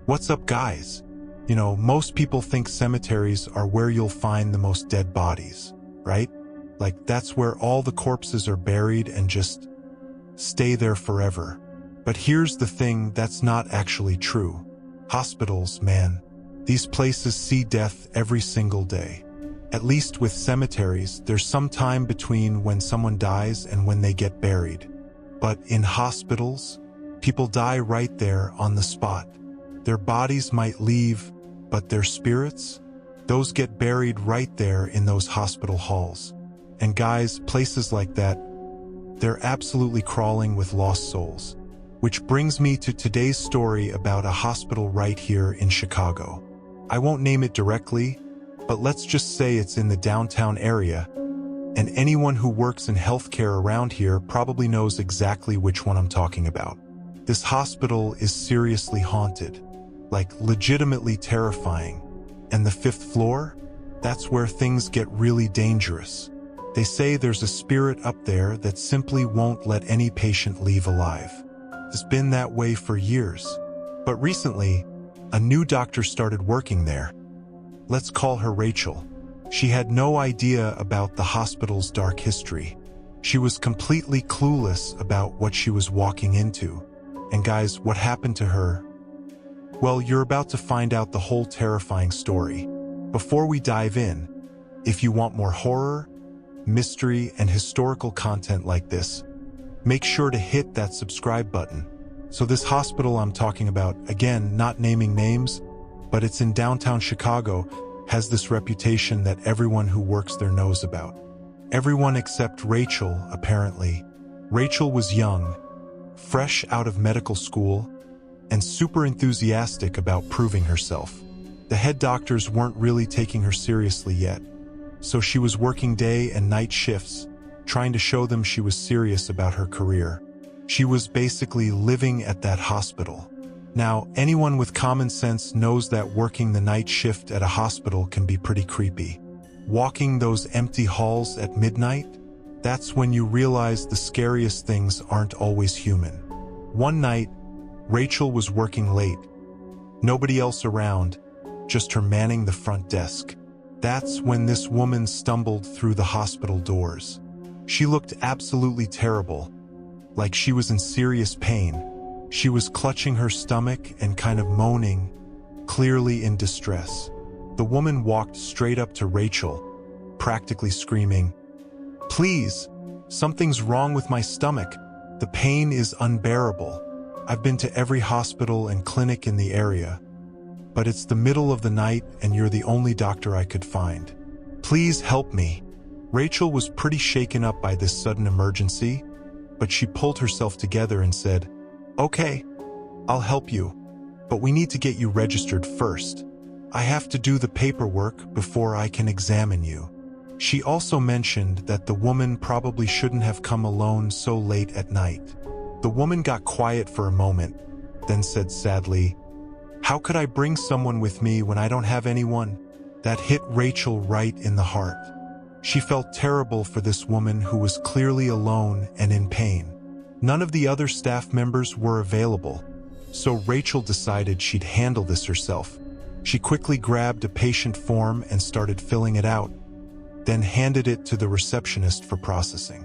What's up, guys? Most people think cemeteries are where you'll find the most dead bodies, right? Like, that's where all the corpses are buried and just stay there forever. But here's the thing, that's not actually true. Hospitals, man. These places see death every single day. At least with cemeteries, there's some time between when someone dies and when they get buried. But in hospitals, people die right there on the spot. Their bodies might leave, but their spirits, those get buried right there in those hospital halls. And guys, places like that, they're absolutely crawling with lost souls. Which brings me to today's story about a hospital right here in Chicago. I won't name it directly, but let's just say it's in the downtown area, and anyone who works in healthcare around here probably knows exactly which one I'm talking about. This hospital is seriously haunted, like legitimately terrifying. And the 5th floor? That's where things get really dangerous. They say there's a spirit up there that simply won't let any patient leave alive. It's been that way for years. But recently, a new doctor started working there. Let's call her Rachel. She had no idea about the hospital's dark history. She was completely clueless about what she was walking into. And guys, what happened to her? Well, you're about to find out the whole terrifying story. Before we dive in, if you want more horror, mystery, and historical content like this, make sure to hit that subscribe button. So this hospital I'm talking about, again, not naming names, but it's in downtown Chicago, has this reputation that everyone who works there knows about. Everyone except Rachel, apparently. Rachel was young, fresh out of medical school, and super enthusiastic about proving herself. The head doctors weren't really taking her seriously yet, so she was working day and night shifts, trying to show them she was serious about her career. She was basically living at that hospital. Now, anyone with common sense knows that working the night shift at a hospital can be pretty creepy. Walking those empty halls at midnight, that's when you realize the scariest things aren't always human. One night, Rachel was working late. Nobody else around, just her manning the front desk. That's when this woman stumbled through the hospital doors. She looked absolutely terrible, like she was in serious pain. She was clutching her stomach and kind of moaning, clearly in distress. The woman walked straight up to Rachel, practically screaming, "Please, something's wrong with my stomach. The pain is unbearable. I've been to every hospital and clinic in the area, but it's the middle of the night and you're the only doctor I could find. Please help me." Rachel was pretty shaken up by this sudden emergency, but she pulled herself together and said, "Okay, I'll help you, but we need to get you registered first. I have to do the paperwork before I can examine you." She also mentioned that the woman probably shouldn't have come alone so late at night. The woman got quiet for a moment, then said sadly, "How could I bring someone with me when I don't have anyone?" That hit Rachel right in the heart. She felt terrible for this woman who was clearly alone and in pain. None of the other staff members were available, so Rachel decided she'd handle this herself. She quickly grabbed a patient form and started filling it out, then handed it to the receptionist for processing.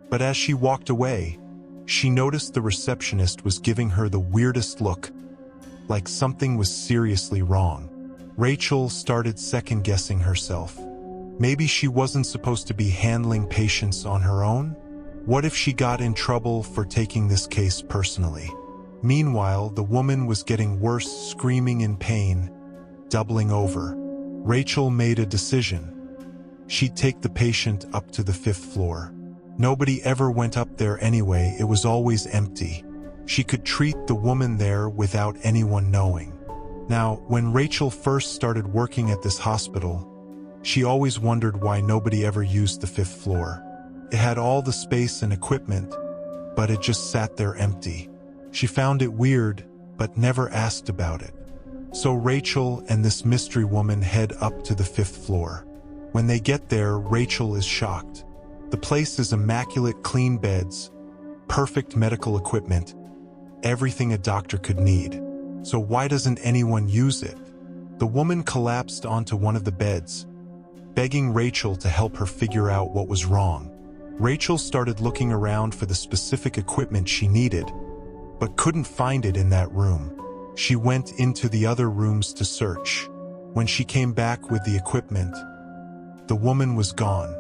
But as she walked away, she noticed the receptionist was giving her the weirdest look, like something was seriously wrong. Rachel started second-guessing herself. Maybe she wasn't supposed to be handling patients on her own? What if she got in trouble for taking this case personally? Meanwhile, the woman was getting worse, screaming in pain, doubling over. Rachel made a decision. She'd take the patient up to the 5th floor. Nobody ever went up there anyway, it was always empty. She could treat the woman there without anyone knowing. Now, when Rachel first started working at this hospital, she always wondered why nobody ever used the 5th floor. It had all the space and equipment, but it just sat there empty. She found it weird, but never asked about it. So Rachel and this mystery woman head up to the 5th floor. When they get there, Rachel is shocked. The place is immaculate, clean beds, perfect medical equipment, everything a doctor could need. So why doesn't anyone use it? The woman collapsed onto one of the beds, begging Rachel to help her figure out what was wrong. Rachel started looking around for the specific equipment she needed, but couldn't find it in that room. She went into the other rooms to search. When she came back with the equipment, the woman was gone,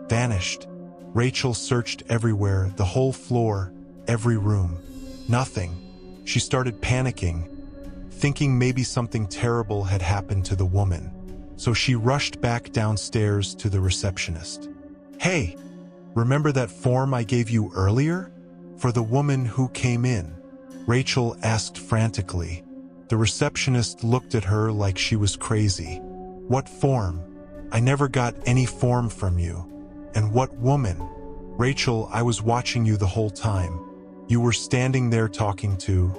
vanished. Rachel searched everywhere, the whole floor, every room. Nothing. She started panicking, thinking maybe something terrible had happened to the woman. So she rushed back downstairs to the receptionist. "Hey, remember that form I gave you earlier? For the woman who came in?" Rachel asked frantically. The receptionist looked at her like she was crazy. "What form? I never got any form from you. And what woman?" "Rachel, I was watching you the whole time. You were standing there talking to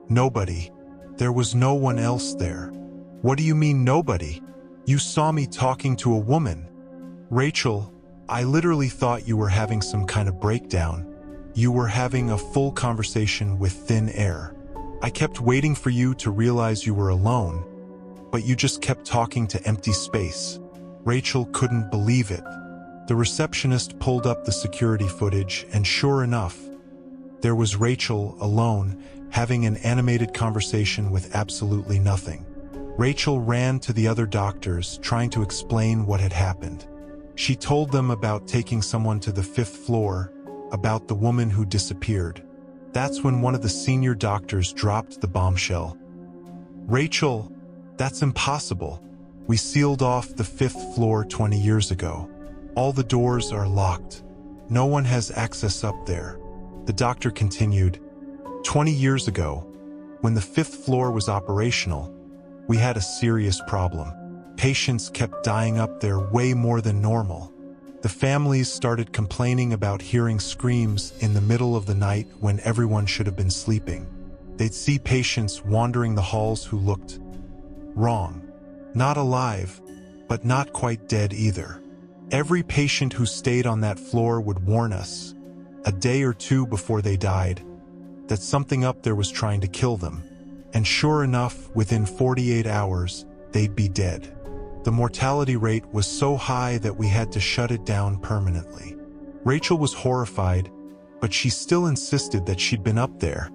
nobody. There was no one else there." "What do you mean nobody? You saw me talking to a woman." "Rachel, I literally thought you were having some kind of breakdown. You were having a full conversation with thin air. I kept waiting for you to realize you were alone, but you just kept talking to empty space." Rachel couldn't believe it. The receptionist pulled up the security footage, and sure enough, there was Rachel alone, having an animated conversation with absolutely nothing. Rachel ran to the other doctors, trying to explain what had happened. She told them about taking someone to the 5th floor, about the woman who disappeared. That's when one of the senior doctors dropped the bombshell. "Rachel, that's impossible. We sealed off the 5th floor 20 years ago. All the doors are locked. No one has access up there." The doctor continued, 20 years ago, when the 5th floor was operational, we had a serious problem. Patients kept dying up there way more than normal. The families started complaining about hearing screams in the middle of the night when everyone should have been sleeping. They'd see patients wandering the halls who looked wrong. Not alive, but not quite dead either. Every patient who stayed on that floor would warn us, a day or two before they died, that something up there was trying to kill them. And sure enough, within 48 hours, they'd be dead. The mortality rate was so high that we had to shut it down permanently. Rachel was horrified, but she still insisted that she'd been up there,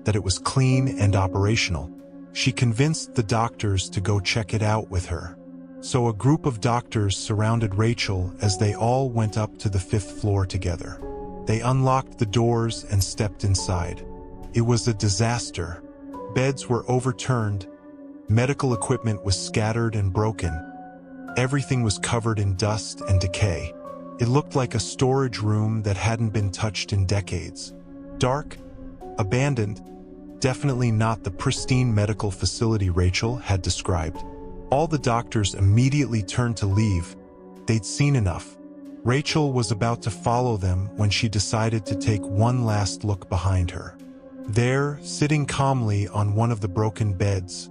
that it was clean and operational. She convinced the doctors to go check it out with her. So a group of doctors surrounded Rachel as they all went up to the 5th floor together. They unlocked the doors and stepped inside. It was a disaster. Beds were overturned, medical equipment was scattered and broken. Everything was covered in dust and decay. It looked like a storage room that hadn't been touched in decades. Dark, abandoned, definitely not the pristine medical facility Rachel had described. All the doctors immediately turned to leave. They'd seen enough. Rachel was about to follow them when she decided to take one last look behind her. There, sitting calmly on one of the broken beds,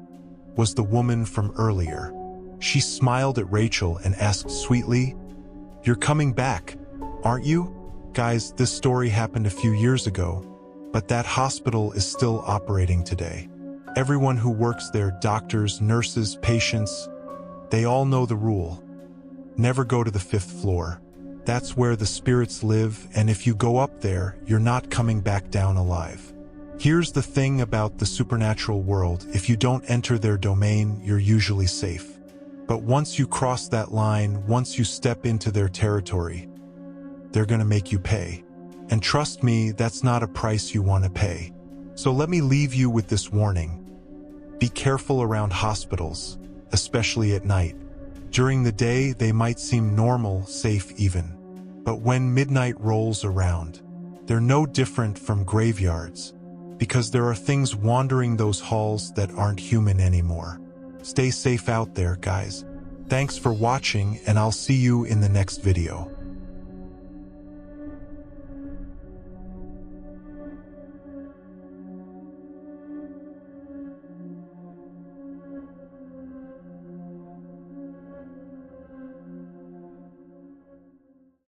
was the woman from earlier. She smiled at Rachel and asked sweetly, "You're coming back, aren't you?" Guys, this story happened a few years ago, but that hospital is still operating today. Everyone who works there, doctors, nurses, patients, they all know the rule. Never go to the 5th floor. That's where the spirits live, and if you go up there, you're not coming back down alive. Here's the thing about the supernatural world: if you don't enter their domain, you're usually safe. But once you cross that line, once you step into their territory, they're gonna make you pay. And trust me, that's not a price you want to pay. So let me leave you with this warning. Be careful around hospitals, especially at night. During the day, they might seem normal, safe even. But when midnight rolls around, they're no different from graveyards, because there are things wandering those halls that aren't human anymore. Stay safe out there, guys. Thanks for watching, and I'll see you in the next video.